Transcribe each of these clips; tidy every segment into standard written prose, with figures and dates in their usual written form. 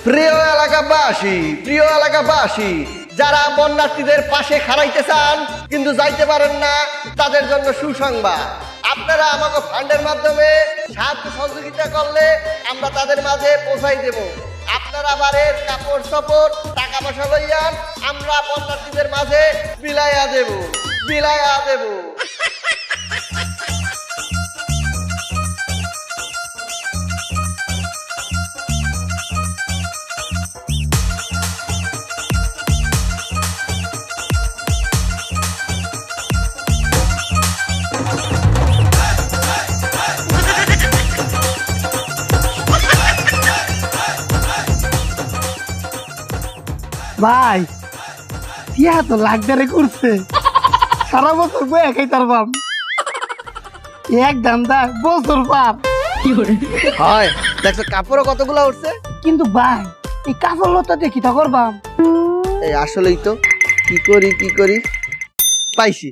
প্রিয় এলাকাবাসী, যারা বন্যার্থীদের পাশে খাড়াইতে চান কিন্তু যাইতে পারেন না, তাদের জন্য সুসংবাদ। আপনারা আমাকে ফান্ডের মাধ্যমে সাহায্য সহযোগিতা করলে আমরা তাদের মাঝে পৌঁছাই দেব। আপনারা বাড়ির কাপড় চোপড় টাকা পয়সা লইয়ান, আমরা বন্যার্থীদের মাঝে বিলাইয়া দেব। ভাই ইয়া তো লাগদারে করছে, সারা বছর বয়ে খাইতার বাম, এক ধান্দা বছর পার। হয় দেখছো কাপড়ও কতগুলো উঠছে। কিন্তু ভাই এই কাপড় লতা দেখি তা করবাম। এই আসলেই তো কি করি পাইছি।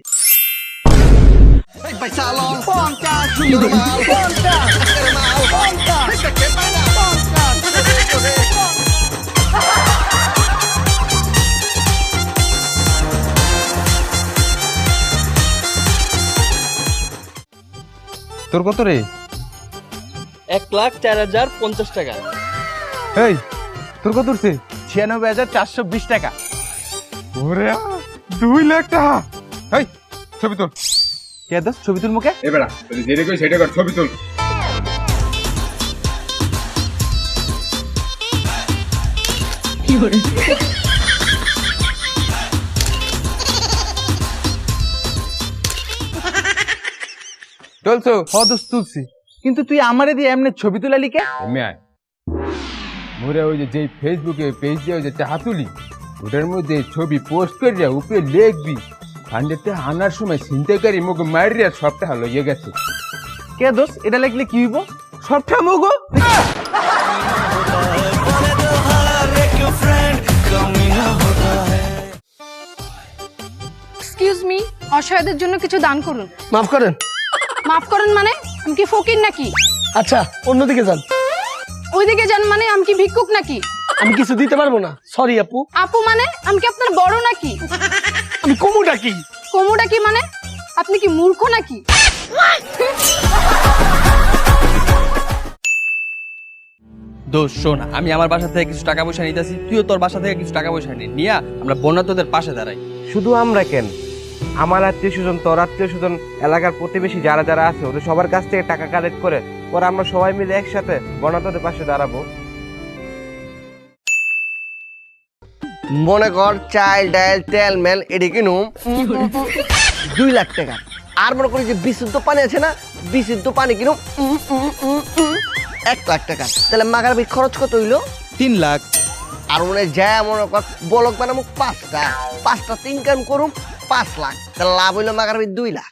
তোর কত রে? 1,04,050 টাকা। এই তোর কত উঠছে? 96,420 টাকা। ওরে 2 লাখ টাকা। এই ছবি তুল। কে দাস ছবি তুল মুখে? এ বেড়া তুই যেটা কই সেটা কর, ছবি তুল। চলছো হদস তুলছি, কিন্তু তুই আমারে দিয়ে এমনি ছবি তুলালি কে? এমনি আয় মোরে ওই যে ফেসবুকে পেজ দিয়ে ওই যে টাকা তুলি, ওটার মধ্যে ছবি পোস্ট করিয়া উপরে লিখবি ফান্ডেতে আনার সময় ছিনতাইকারী মুখ মারিয়া সবটা লইয়ে গেছে। কে দোস এটা লিখলে কি হইব? সবটা মগো। এক্সকিউজ মি, অসহায়দের জন্য কিছু দান করুন। মাফ করেন। মাফ করেন মানে আমি কি ফকির নাকি? আচ্ছা অন্যদিকে যান। ওইদিকে যান মানে আমি কি ভিক্ষুক নাকি? আমি কিছু দিতে পারবো না, সরি আপু। আপু মানে আমি কি আপনার বড় নাকি? আমি কমুটা কি? কোমোটা কি মানে আপনি কি মূর্খ নাকি? দোষ শোন, আমি আমার বাসা থেকে কিছু টাকা পয়সা নিতেছি, তুইও তোর বাসা থেকে কিছু টাকা পয়সা নিয়ে আমরা বন্যার্থদের পাশে দাঁড়াই। শুধু আমরা কেন, আমার আত্মীয় স্বজন, তোর আত্মীয় স্বজন, এলাকার প্রতিবেশী যারা যারা আছে ওদের সবার কাছ থেকে টাকা কালেক্ট করে পরে আমরা সবাই মিলে একসাথে বন্যার্থদের পাশে দাঁড়াবো। মনে কর চাল ডাল তেল মেল এটি কিনুম 2 লাখ টাকা। আর মনে করি যে বিশুদ্ধ পানি আছে না, বিশুদ্ধ পানি কিনুম 1 লাখ টাকা। তাহলে মাগার খরচ কত হইলো? 3 লাখ। আর মনে যায় মনে কর বলক বানাবো 5টা 3 কাম করুম 5 লাখ। তাহলে লাভ হইলো মাগার 2 লাখ।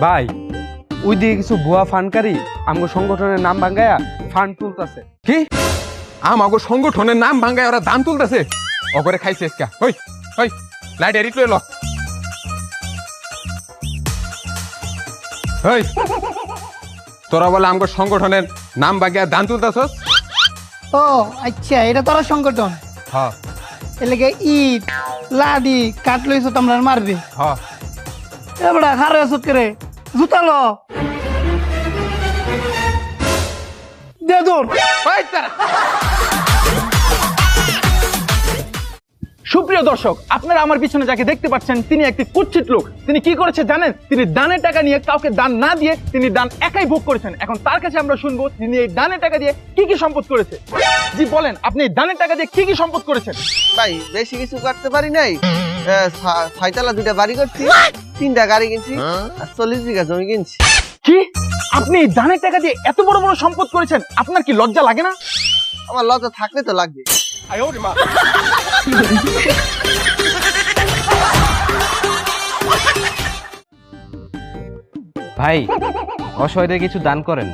ভাই ওই দিকে কিছু ভুয়া ফান্ডকারী আমগো সংগঠনের নাম ভাঙ্গায়া ফান্ড তুলতাছে। কি আমাগো সংগঠনের নাম ভাঙ্গায় ওরা দান তুলতেছে? অগরে খাইছে এসকা। হই হই লাইট এডিট লইল। হই তোরা বলে আমগো সংগঠনের নাম ভাঙ্গায় দান তুলতাছস? ও আচ্ছা, এটা তোরা সংগঠন। হ্যাঁ এলাকে ইট লাডি কাট লইছো তোমরা মারবে। হ্যাঁ এবড়া খারে আসত করে জুতা লো দে দূর। সুপ্রিয় দর্শক, আপনারা আমার পিছনে যাকে দেখতে পাচ্ছেন তিনি একটি কুৎসিত লোক। তিনি কি করেছে জানেন? তিনি দানের টাকা নিয়ে কাউকে দান না দিয়ে তিনি দান একাই ভোগ করেছেন। এখন তার কাছে আমরা শুনবো তিনি এই দানের টাকা দিয়ে কি কি সম্পদ করেছে। জি বলেন, আপনি এই দানের টাকা দিয়ে কি কি সম্পদ করেছেন? ভাই বেশি কিছু করতে পারি নাই, 6তলা 2টা বাড়ি করছি, 3টা গাড়ি কিনছি আর 40 বিঘা জমি কিনছি। কি আপনি এই দানের টাকা দিয়ে এত বড় বড় সম্পদ করেছেন? আপনার কি লজ্জা লাগে না? আমার লজ্জা থাকলে তো লাগবে। ভাই অসহায়দের কিছু দান করেন।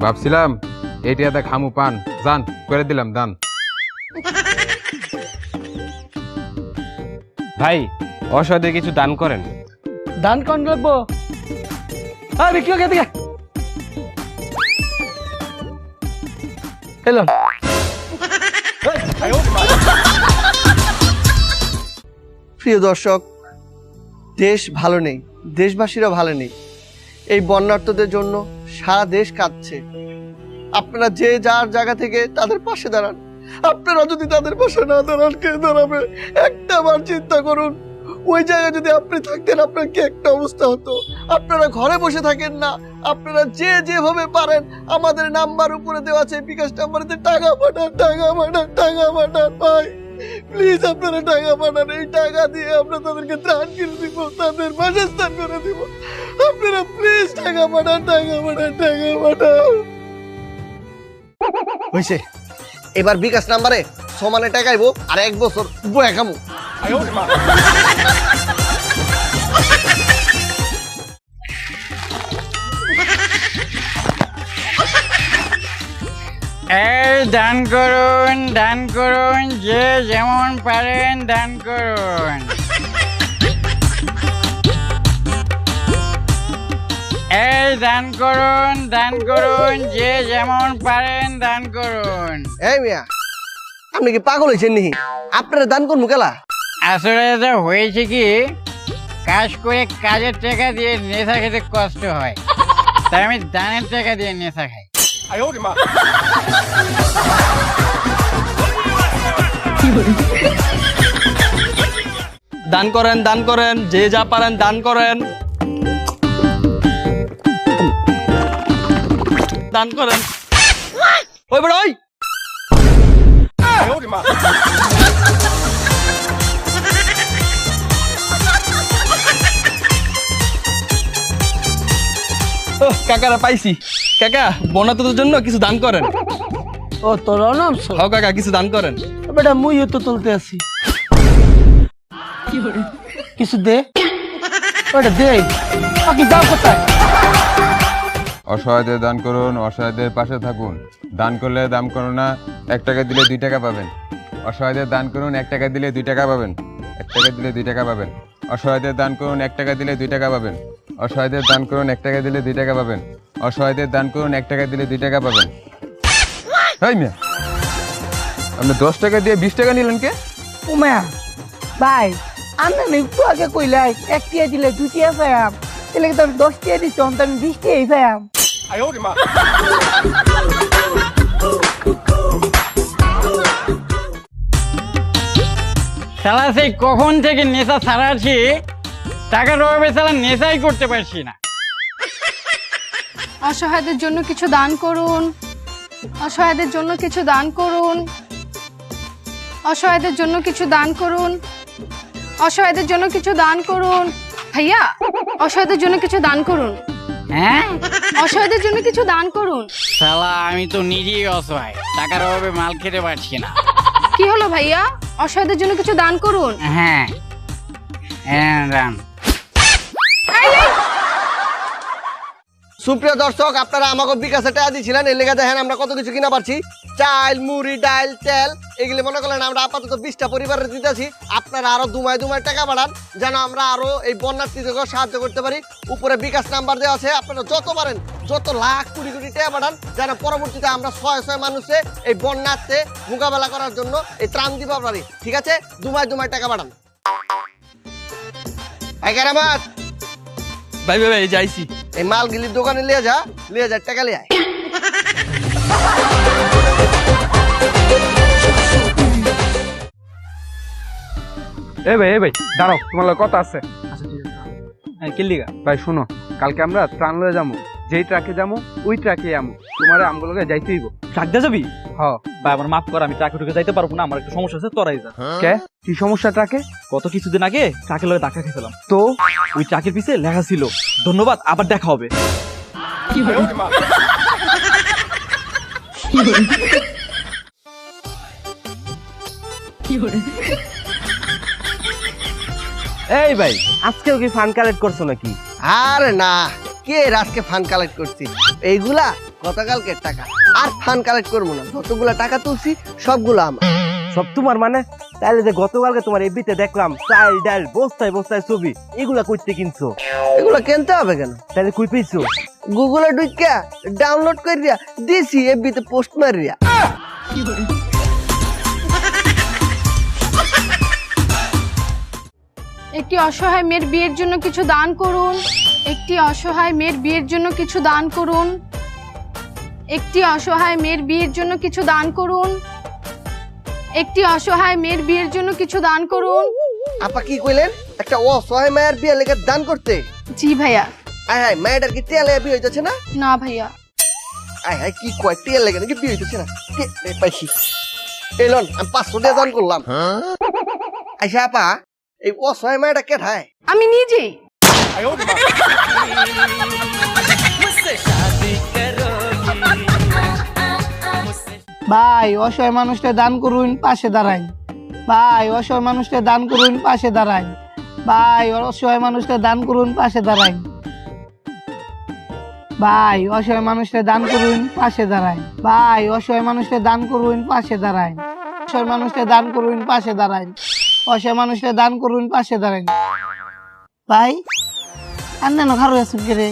ভাবছিলাম এইটা খামু পান, জান করে দিলাম দান। ভাই অসহায়দের কিছু দান করেন। ধান কোন লাগবো বিক্রি এদিকে এলো প্রিয় দর্শক, দেশ ভালো নেই, দেশবাসীরা ভালো নেই। এই বন্যার্তদের জন্য সারা দেশ কাঁদছে। আপনারা যে যার জায়গা থেকে তাদের পাশে দাঁড়ান। আপনারা যদি তাদের পাশে না দাঁড়ান, কে দাঁড়াবে? একটা বার চিন্তা করুন, ওই জায়গায় যদি আপনি থাকতেন আপনার কি একটা অবস্থা হতো। আপনারা ঘরে বসে থাকেন না, আপনারা যে যেভাবে পারেন আমাদের নাম্বার উপরে দেওয়া আছে, বিকাশ নাম্বারে টাকা পাঠান, টাকা পাঠান, টাকা পাঠান। ভাই প্লিজ আপনারা টাকা পাঠান। এই টাকা দিয়ে আমরা তাদেরকে ত্রাণ কিনে দিব, তাদের বাসস্থান করে দিব। আপনারা প্লিজ টাকা পাঠান, টাকা পাঠান, টাকা পাঠান। হয়েছে, এবার বিকাশ নাম্বারে সমানে টাকাইবো আর 1 বছর বয়া খামু। এই দান করুন, যে যেমন পারেন দান করুন। এই দান করুন, যে যেমন পারেন দান করুন। এই মিয়া, আপনি কি পাগল হয়েছেন নি? আপনারা দান করবো কেলা? আসলে এটা হয়েছে কি, কাজ করে কাজের টাকা দিয়ে নেশা খেতে কষ্ট হয়, তাই আমি দানের টাকা দিয়ে নেশা খাই। দান করেন, যে যা পারেন দান করেন। দান করেন। ওই বড় ওই কাকারা পাইছি। কাকা, বন্যার্তদের জন্য কিছু দান করেন। ও তোর নাম হাও কাকা, কিছু দান করেন। বেটা মুইও তো তুলতে আছি, কিছু দে ওটা দে। বাকি দাও কোথায়? অসহায়দের দান করুন, অসহায়দের পাশে থাকুন। দান করলে দাম করো না, 1 টাকা দিলে 2 টাকা পাবেন। অসহায়দের দান করুন, 1 টাকা দিলে 2 টাকা পাবেন। 1 টাকা দিলে 2 টাকা পাবেন। অসহায়দের দান করুন, 1 টাকা দিলে 2 টাকা পাবেন। অসহায়দের দান করুন, 1 টাকা দিলে 2 টাকা পাবেন। অসহায়দের দান করুন, 1 টাকা দিলে 2 টাকা পাবেন। এই মিয়া, আপনি 10 টাকা দিয়ে 20 টাকা নিলেন কে? উমায়া ভাই, আমরা একটু আগে কইলাই 1 টিয়া দিলে 2 টিয়া পাইম, এলে তো 10 টিয়া দিছি, অন্ত আমি 20 টিয়াই পাইম। শালা সেই কখন থেকে নেশা ছাড়াচ্ছি, টাকার অভাবে শালা নেশাই করতে পারছি না। অসহায়দের জন্য কিছু দান করুন, অসহায়দের জন্য কিছু দান করুন, অসহায়দের জন্য কিছু দান করুন, অসহায়দের জন্য কিছু দান করুন। ভাইয়া, অসহায়দের জন্য কিছু দান করুন। হ্যাঁ, অসহায়দের জন্য কিছু দান করুন। শালা আমি তো নিজেই অসহায়, টাকার অভাবে মাল খেতে পারছি না। কি হলো ভাইয়া? অসহায়দের জন্য কিছু দান করুন। হ্যাঁ, হ্যাঁ দান। সুপ্রিয় দর্শক, আপনারা আমাকে বিকাশে টাকা দিয়েছিলেন, এর লেগে দেখেন আমরা কত কিছু কিনা পারছি। চাল, মুড়ি, ডাল, তেল, এগুলি মনে করলেন আমরা আপাতত 20টা পরিবারের দিতেছি। আপনারা আরো দুমায় টাকা বাড়ান, যেন আমরা আরো এই বন্যার্থীদেরকে সাহায্য করতে পারি। উপরে বিকাশ নাম্বার দেওয়া আছে, আপনারা যত পারেন, যত লাখ কোটি কোটি টাকা বাড়ান, যেন পরবর্তীতে আমরা 600 মানুষে এই বন্যার্থে মোকাবেলা করার জন্য এই ত্রাণ দিতে পারি। ঠিক আছে, দুমায় টাকা বাড়ান। কেরামত ভাই ভাই ভাই, যাইছি। এই মালগুলির দোকানে লিয়ে যা টাকা লিয়ে আয়। এই ভাই দাঁড়াও, তোমার লগে কথা আছে। কিল্লিগা ভাই শুনো, কালকে আমরা ত্রাণ লয়ে যাবো, যেই ট্রাকে যাবো ওই ট্রাকে আমু, তোমার আমগুলোকে যাইতে হইব। ট্রাক দিয়ে যাবি? হ্যাঁ ভাই আমার মাফ কর, আমি ট্রাকে ঢুকে যাইতে পারবো না, আমার একটু সমস্যা আছে, তোরাই যা। কে? কি সমস্যা ট্রাকে? গত কিছুদিন আগে ট্রাকের লগে ধাক্কা খেয়েছিলাম, তো ওই ট্রাকের পিছে লেখা ছিল ধন্যবাদ, আবার দেখা হবে। এই ভাই, আজকেও কি ফান্ড কালেক্ট করছো নাকি? আরে না, কে আজকে ফান্ড কালেক্ট করছি? এইগুলা গতকালকের টাকা, আর ফান্ড কালেক্ট করবো না। যতগুলা টাকা তুলছি সবগুলো আমার। সব তোমার মানে? তাহলে যে গতকালকে তোমার এফবিতে দেখলাম চাল ডাল বস্তায় বস্তায় ছবি, এগুলা করতে কিনছো? এগুলো কিনতে হবে কেন? তাহলে কই পেয়েছো? গুগলে ঢুকিয়া ডাউনলোড করিয়া দিছি, এফবিতে পোস্ট মারিয়া। একটি অসহায় মেয়ের বিয়ের জন্য কিছু দান করুন। একটি অসহায় মেয়ের বিয়ের জন্য কিছু দান করুন। একটি অসহায় মেয়ের বিয়ের জন্য কিছু দান করুন। একটি অসহায় মেয়ের বিয়ের জন্য কিছু দান করুন। আপা কি কইলেন? একটা অসহায় মায়ের বিয়ে লেগে দান করতে? জি ভাইয়া। আয় হায়, মায়ের কি তেলে বিয়ে হইতেছে না? না ভাইয়া। আয় হায়, কি কয় তেল লেগে নাকি বিয়ে হইতেছে না? পাইছি, এলন আমি 500 টাকা দান করলাম। আইসা আপা, এই অসহায় মায়েরটা কে ঠায়? আমি নিজেই। ভাই অসহায় মানুষটা দান করুন, পাশে দাঁড়াই। ভাই অসহায় মানুষটা দান করুন, পাশে দাঁড়াই। ভাই অসহায় মানুষটা দান করুন, পাশে দাঁড়াই। ভাই অসহায় মানুষটা দান করুন, পাশে দাঁড়াই। ভাই অসহায় মানুষটা দান করুন, পাশে দাঁড়াই। অসহায় মানুষটা দান করুন, পাশে দাঁড়াই। অসহায় মানুষটা দান করুন, পাশে দাঁড়াই। ভাই আন্না খারো আছেন কে রে?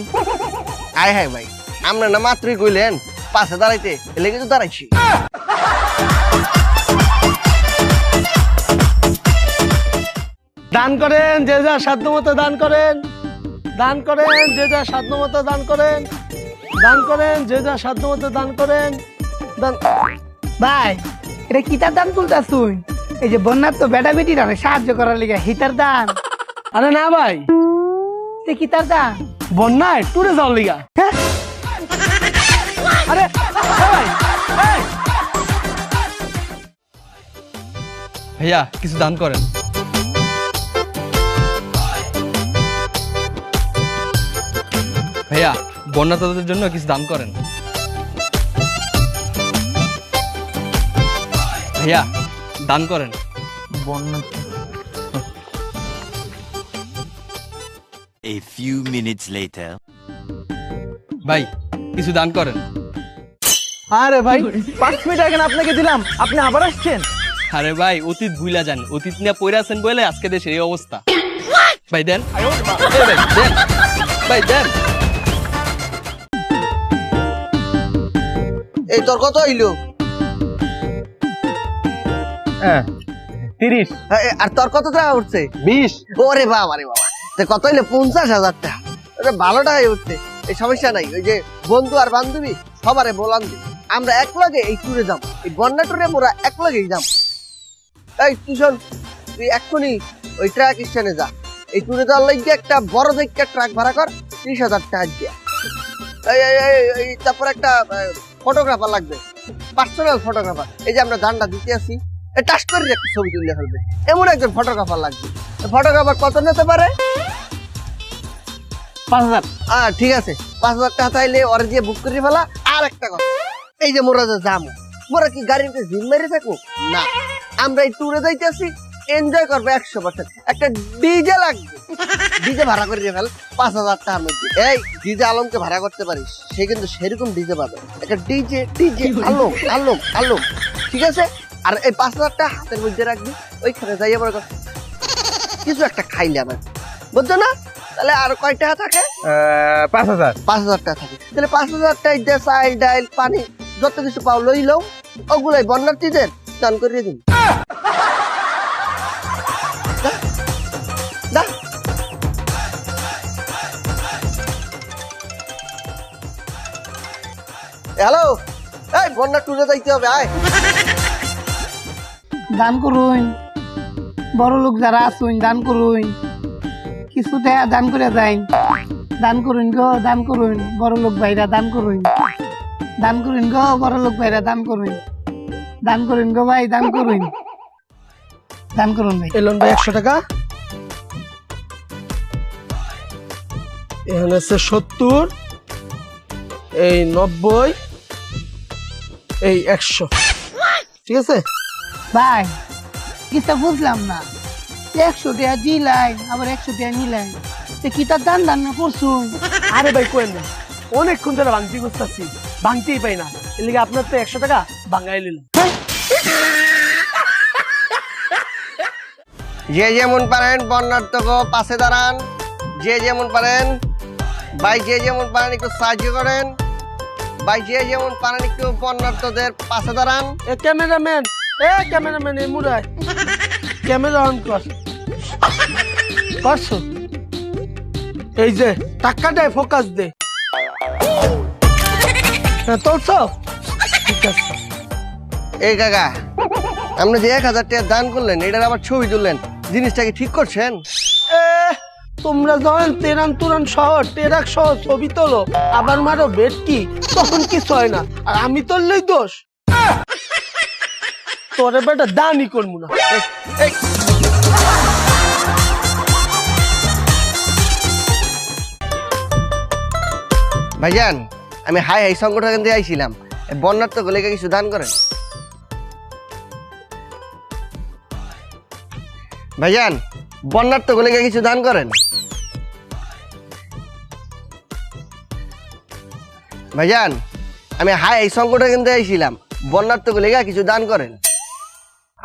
আয় হায় ভাই, আমরা না মাত্রই কইলেন পাশে দাঁড়াইতে, লেগে তো দাঁড়াইছি। দান করেন, যে যা সাধ্য মতো দান করেন। দান করেন, যে যা সাধ্য মতো দান করেন। দান করেন, যে যা সাধ্য মতো দান করেন। দান। ভাই এটা কিতার দান তুলতাছ তুই? এই যে বন্যার তো বেটা বেটির সাহায্য করার লিগে হিতার দান? আরে না ভাই, কিতার দান বন্যায় টুরে যাওয়ার লিগা। আরে ভাই, ভাইয়া কিছু দান করেন। ভাইয়া বন্যাতদের জন্য কিছু দান করেন। ভাইয়া দান করেন। A few minutes later. ভাই কিছু দান করেন। আরে ভাই 5 মিনিট আগে না আপনাকে দিলাম, আপনি আবার আসছেন? আরে ভাই অতীত ভুলা যান, অতীত নিয়ে পড়ে আছেন বলে আজকে দেশের এই অবস্থা। ভাই দেন, এই ভাই, দেন ভাই, দেন। এই তোর কত হইলো? 30। আর তোর কত টাকা উঠছে? 20। ওরে বাবা রে বাবা, কত হইলে 50,000 টাকা। ভালো টাকাই উঠছে, এই সমস্যা নাই। ওই যে বন্ধু আর বান্ধবী সবারে বলান দি, আমরা এক লগে এই ট্যুরে যাবো, এই বন্যা ট্যুরে মোরা এক লগেই যাবো। এই তুই শোন, তুই এক্ষুনি ওই ট্রাক স্ট্যান্ডে যা, এই ট্যুরে যাওয়ার লাগবে একটা বড় দেখে ট্রাক ভাড়া কর, 30,000 টাকা দিয়া। তারপর একটা ফটোগ্রাফার লাগবে, পার্সোনাল ফটোগ্রাফার। এই যে আমরা দানটা দিতে আসি, টাচ করে একটা ছবি তুলে ফেলবে, এমন একজন ফটোগ্রাফার লাগবে। ফটোগ্রাফার কত নিতে পারে? 5,000। ঠিক আছে, 5,000 টাকা চাইলে ওরা দিয়ে বুক করে ফেলা। আর একটা কথা, এই যে মোরা যে যাবো, মোরা কি গাড়িতে জিম মেরে থাকবো না, আমরা এই ট্যুরে যাইতেছি, এনজয় করবো 100%। একটা ডিজে লাগবে, ডিজে ভাড়া করে ফেল 5,000 টাকার মধ্যে। এই ডিজে আলমকে ভাড়া করতে পারিস, সে কিন্তু সেরকম ডিজে পাবে। একটা ডিজে ডিজে আলম আলম আলম, ঠিক আছে? আর এই 5,000 টাকা হাতের মধ্যে রাখবি, ওইখানে যাইয়া পরে কিছু একটা খাইলে আমার, বুঝছো না? তাহলে আর কয় টাকা থাকে? 5,000। 5,000 টাকা থাকে। তাহলে 5,000 টাকা দিয়ে চাল ডাল পানি যত কিছু পাও লই লও, ওগুলাই বন্যার্থীদের দান করিয়ে দিন। হ্যালো, এই বন্যা টুরে যাইতে হবে, আয়। দান করুন, বড় লোক যারা আসুন দান করুন, কিছু দান করে যাই। দান করুন গো, দান করুন, বড় লোক ভাইরা দান করুন। দান করুন গো, বড় লোক ভাইরা দান করুন। দান করুন গো ভাই, দান করুন। দান করুন ভাই। এলন ভাই 100 টাকা, এখানে আছে 70, এই 90, এই 100, ঠিক আছে ভাই? কিছু বুঝলাম না, 100 টাকা দিলাই আবার 100 টাকা নিলাই, কি তার দান দান না করছুন? আরে ভাই কোয়েন না, অনেকক্ষণ ধরে ভাঙতি করতেছি, ভাঙতেই পাই না, এর লিগে আপনার তো 100 টাকা ভাঙাই নিলাম। যে যেমন পারেন বন্যার্থক পাশে দাঁড়ান, যে যেমন পারেন ভাই, যে যেমন পারেন একটু সাহায্য করেন ভাই, যে যেমন পারেন একটু বন্যার্থদের পাশে দাঁড়ান। ক্যামেরাম্যান এই মুরায় ক্যামেরা অন করছো? এই যে টাকা দে, ফোকাস দে। তোলছো? ঠিক আছে। এই কাকা, আপনি যে 1000 টাকা দান করলেন, এটার আবার ছবি তুললেন, জিনিসটা কি ঠিক করছেন? তোমরা যখন তেরান তুরান শহর টেরাক সহ ছবি তোলো আবার মারো বেটকি, তখন কিছু হয় না, আর আমি তোললেই দোষ। তোরে বেটা দানই করবো না। ভাইজান, আমি হাই হাই সংগঠন দিয়ে আইছিলাম, বন্যার্থক লেগে কিছু দান করেন। ভাইজান, বন্যার্থক লেগে কিছু দান করেন। ভাইজান, আমি হাই হাই সংগঠন দিয়ে আইছিলাম, বন্যার্থক লেগে কিছু দান করেন।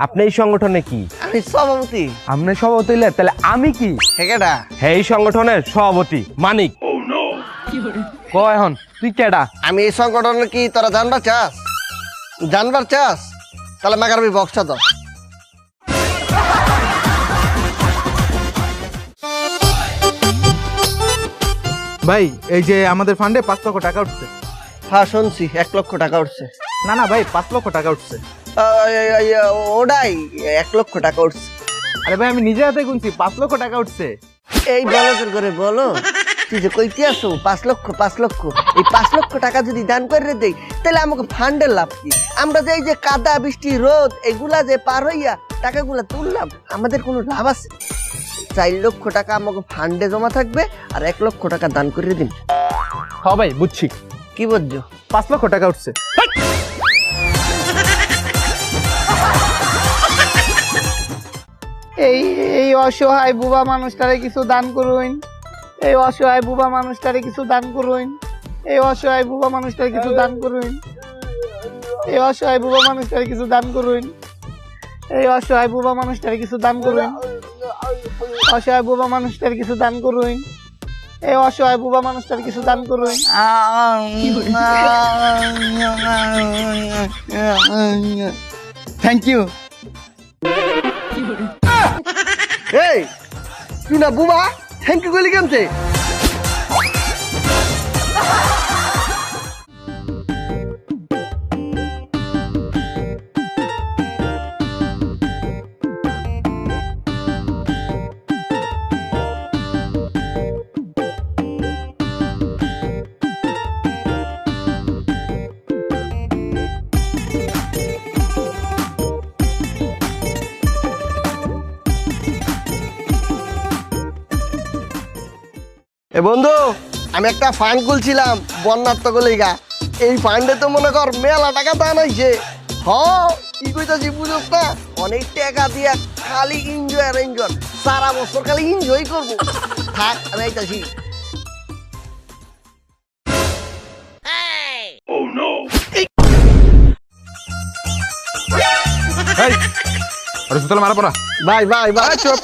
আপনি এই সংগঠনে কি? আমি সভাপতি। আপনি সভাপতি হইলে তাহলে আমি কি? কেডা? হ্যাঁ, এই সংগঠনের সভাপতি মানিক। ক এখন তুই কেডা? আমি এই সংগঠনে কি তোরা জানবার চাস? জানবার চাস? তাহলে মাগারবি বক্সটা তো। ভাই, এই যে আমাদের ফান্ডে 5 লক্ষ টাকা উঠছে। হ্যাঁ শুনছি, 1 লক্ষ টাকা উঠছে। না না ভাই, 5 লক্ষ টাকা উঠছে। ওটাই 1 লক্ষ টাকা উঠছে। আরে ভাই, আমি নিজে হাতে গুনছি, 5 লক্ষ টাকা উঠছে। এই বলো তোর করে বলো, তুই যে কইতে আসো 5 লক্ষ 5 লক্ষ, এই 5 লক্ষ টাকা যদি দান করে দেই তাহলে আমাকে ফান্ডের লাভ কি? আমরা যে এই যে কাদা বৃষ্টি রোদ এগুলা যে পার হইয়া টাকাগুলা তুললাম, আমাদের কোনো লাভ আছে? 4 লক্ষ টাকা আমাকে ফান্ডে জমা থাকবে আর 1 লক্ষ টাকা দান করে দিন। হ্যাঁ ভাই, বুঝছি। কি বুঝছো? 5 লক্ষ টাকা উঠছে। এই অসহায় বুবা মানুষটারে কিছু দান করুন। এই অসহায় বুবা মানুষটারে কিছু দান করুন। এই অসহায় বুবা মানুষটারে কিছু দান করুন। এই অসহায় বুবা মানুষটারে কিছু দান করুন। এই অসহায় বুবা মানুষটারে কিছু দান করুন। অসহায় বুবা মানুষটারে কিছু দান করুন। এই অসহায় বুবা মানুষটারে কিছু দান করুন। Thank you. এই তুই না বুবা, থ্যাংক ইউ বলি কেমতে? এ বন্ধু, আমি একটা ফান্ড খুলছিলাম বন্যার্থক লেগা। এই ফান্ডে তো মনে কর মেলা টাকা দান হইছে। কি কইতাছি বুঝছ না? অনেক টাকা দিয়া খালি এনজয় আর এনজয়, সারা বছর খালি এনজয় করবো। থাক, আমি আইতাছি। মারা পড়া ভাই ভাই ভাই চুপ।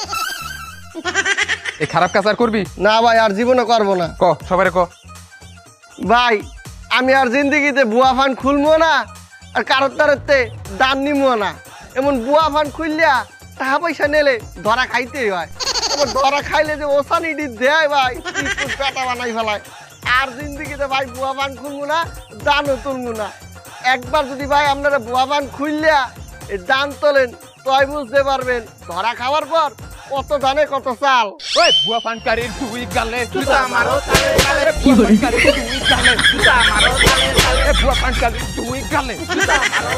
এই খারাপ কাজ আর করবি না ভাই, আর জীবনে করবো না। ক সবাই ক। ভাই, আমি আর জিন্দগিতে বুয়া ফান্ড খুলবো না, আর কারোর তারতে দান নিবো না। এমন বুয়া ফান্ড খুললিয়া টাকা পয়সা নেলে ধরা খাইতেই হয়। এবার ধরা খাইলে যে ওসানিটি দেয় ভাই, পেটা বানাই ফেলায়। আর জিন্দগিতে ভাই বুয়া ফান্ড খুলবো না, দানও তুলবো না। একবার যদি ভাই আপনারা বুয়া ফান্ড খুললিয়া এই দান তোলেন, তাই বুঝতে পারবেন ধরা খাওয়ার পর কত দানে কত চাল। ওই বুয়া ফানকারীর দুই গালে জুতা মারো তালে তালে, বুয়া ফানকারীর দুই গালে জুতা মারো তালে তালে, বুয়া ফানকারীর দুই গালে জুতা মারো।